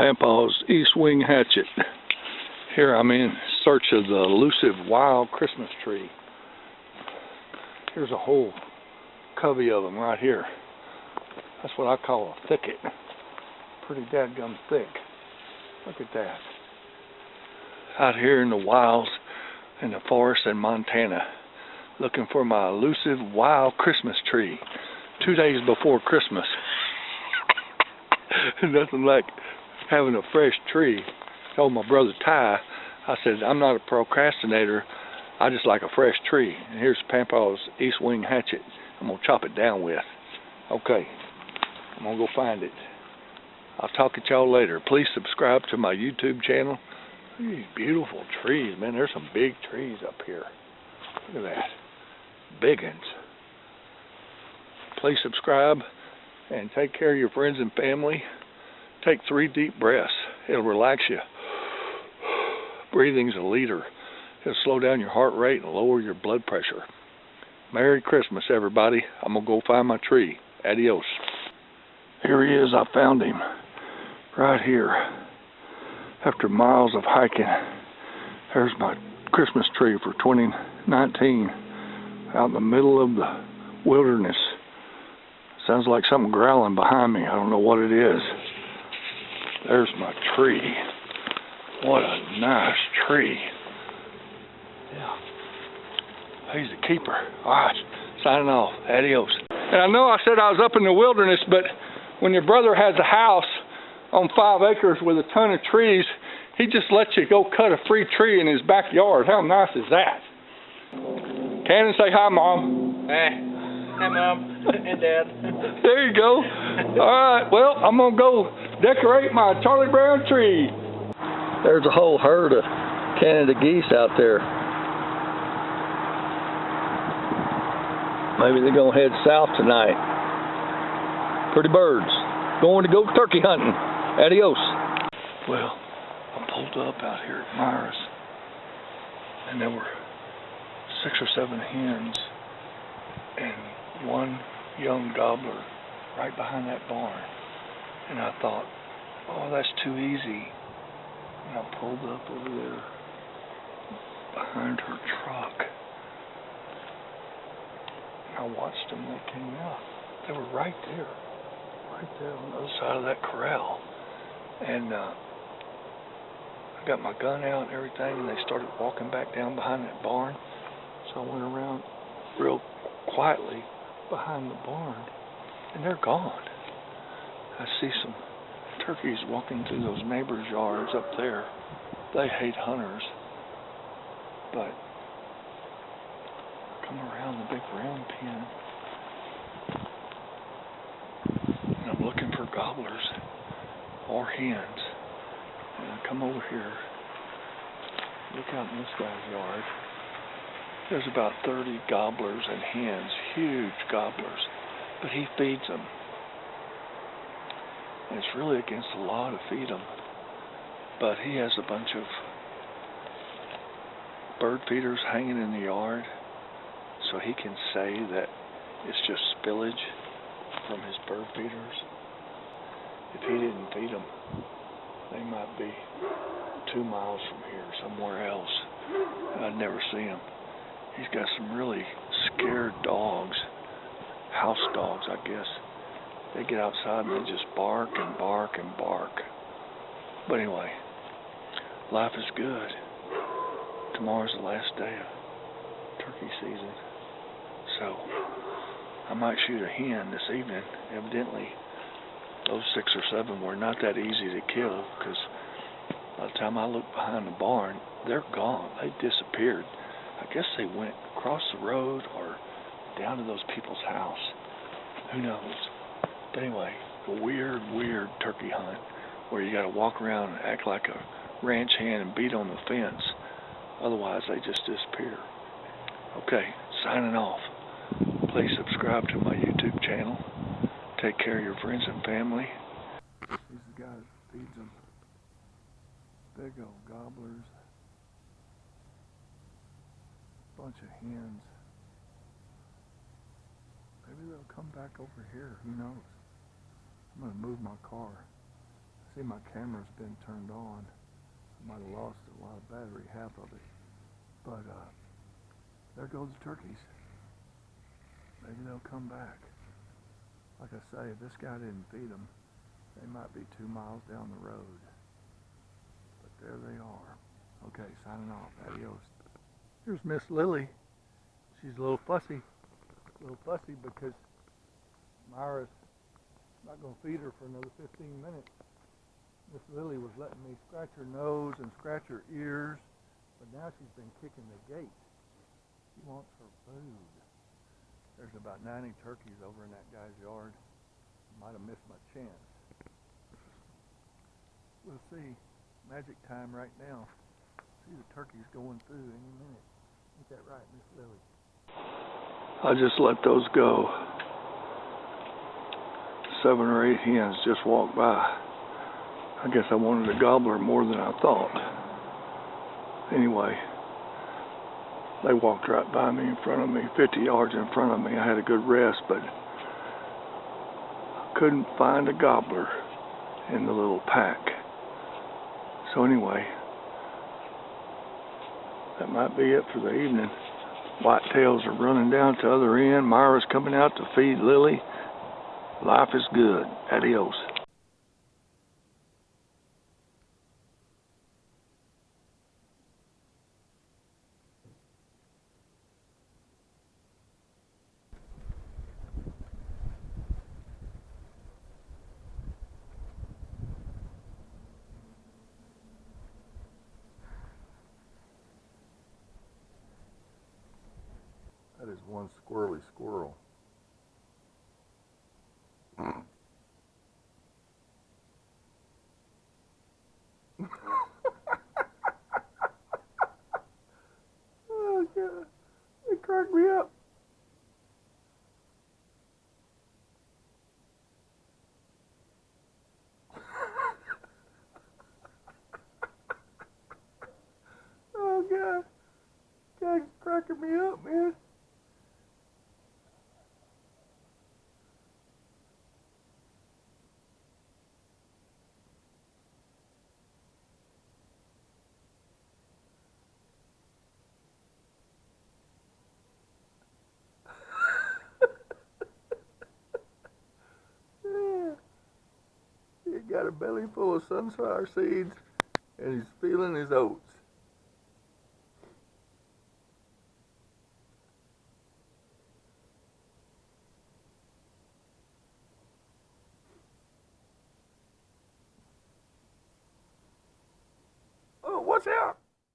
Papa's East Wing Hatchet. Here I'm in search of the elusive wild Christmas tree. Here's a whole covey of them right here. That's what I call a thicket. Pretty dadgum thick. Look at that. Out here in the wilds, in the forest in Montana, looking for my elusive wild Christmas tree. 2 days before Christmas. Nothing like having a fresh tree. I told my brother Ty, I said, I'm not a procrastinator, I just like a fresh tree. And here's Papa's East Wing Hatchet I'm going to chop it down with. Okay, I'm going to go find it. I'll talk to y'all later. Please subscribe to my YouTube channel. These beautiful trees, man. There's some big trees up here. Look at that. Big ones. Please subscribe and take care of your friends and family. Take 3 deep breaths. It'll relax you. Breathing's a leader. It'll slow down your heart rate and lower your blood pressure. Merry Christmas, everybody. I'm going to go find my tree. Adios. Here he is. I found him. Right here. After miles of hiking, there's my Christmas tree for 2019. Out in the middle of the wilderness. Sounds like something growling behind me. I don't know what it is. There's my tree. What a nice tree. Yeah. He's a keeper. Alright, signing off. Adios. And I know I said I was up in the wilderness, but when your brother has a house on 5 acres with a ton of trees, he just lets you go cut a free tree in his backyard. How nice is that? Cannon, say hi, Mom. Hey. Hi, Mom and Dad. There you go. Alright, well, I'm going to go decorate my Charlie Brown tree. There's a whole herd of Canada geese out there. Maybe they're going to head south tonight. Pretty birds. Going to go turkey hunting. Adios. Well, I pulled up out here at MYRA'S, and there were 6 or 7 hens and 1 young gobbler right behind that barn. And I thought, oh, that's too easy. And I pulled up over there behind her truck. And I watched them. They came out. They were right there on the other side of that corral. And I got my gun out and everything, and they started walking back down behind that barn. So I went around real quietly behind the barn, and they're gone. I see some turkeys walking through those neighbors' yards up there. They hate hunters, but I come around the big round pen, and I'm looking for gobblers or hens. And I come over here, look out in this guy's yard. There's about 30 gobblers and hens, huge gobblers, but he feeds them. And it's really against the law to feed them, but he has a bunch of bird feeders hanging in the yard, so he can say that it's just spillage from his bird feeders. If he didn't feed them, they might be 2 miles from here, somewhere else. I'd never see them. He's got some really scared dogs, house dogs, I guess. They get outside and they just bark and bark and bark. But anyway, life is good. Tomorrow's the last day of turkey season. So I might shoot a hen this evening. Evidently, those 6 or 7 were not that easy to kill, because by the time I looked behind the barn, they're gone. They disappeared. I guess they went across the road or down to those people's house. Who knows? But anyway, a weird turkey hunt where you got to walk around and act like a ranch hand and beat on the fence. Otherwise, they just disappear. Okay, signing off. Please subscribe to my YouTube channel. Take care of your friends and family. These guys feeds them. Big old gobblers. Bunch of hens. Maybe they'll come back over here. Who knows? I'm going to move my car See, my camera's been turned on. I might have lost a lot of battery, half of it. But there goes the turkeys. Maybe they'll come back. Like I say, if this guy didn't feed them, they might be 2 miles down the road. But there they are. Okay, signing off. Adios. Here's Miss Lily. She's a little fussy. Because MYRA'S not going to feed her for another 15 minutes. Miss Lily was letting me scratch her nose and scratch her ears, but now she's been kicking the gate. She wants her food. There's about 90 turkeys over in that guy's yard. Might have missed my chance. We'll see. Magic time right now. See the turkeys going through any minute. Ain't that right, Miss Lily? I just let those go. 7 or 8 hens just walked by. I guess I wanted a gobbler more than I thought. Anyway, they walked right by me, in front of me, 50 yards in front of me. I had a good rest, but couldn't find a gobbler in the little pack. So anyway, that might be it for the evening. Whitetails are running down to the other end. MYRA'S coming out to feed Lily. Life is good. Adios. That is one squirrely squirrel. Oh God, it cracked me up. Oh God, God's cracking me up, man. He got a belly full of sunflower seeds, and he's feeling his oats. Oh, watch out!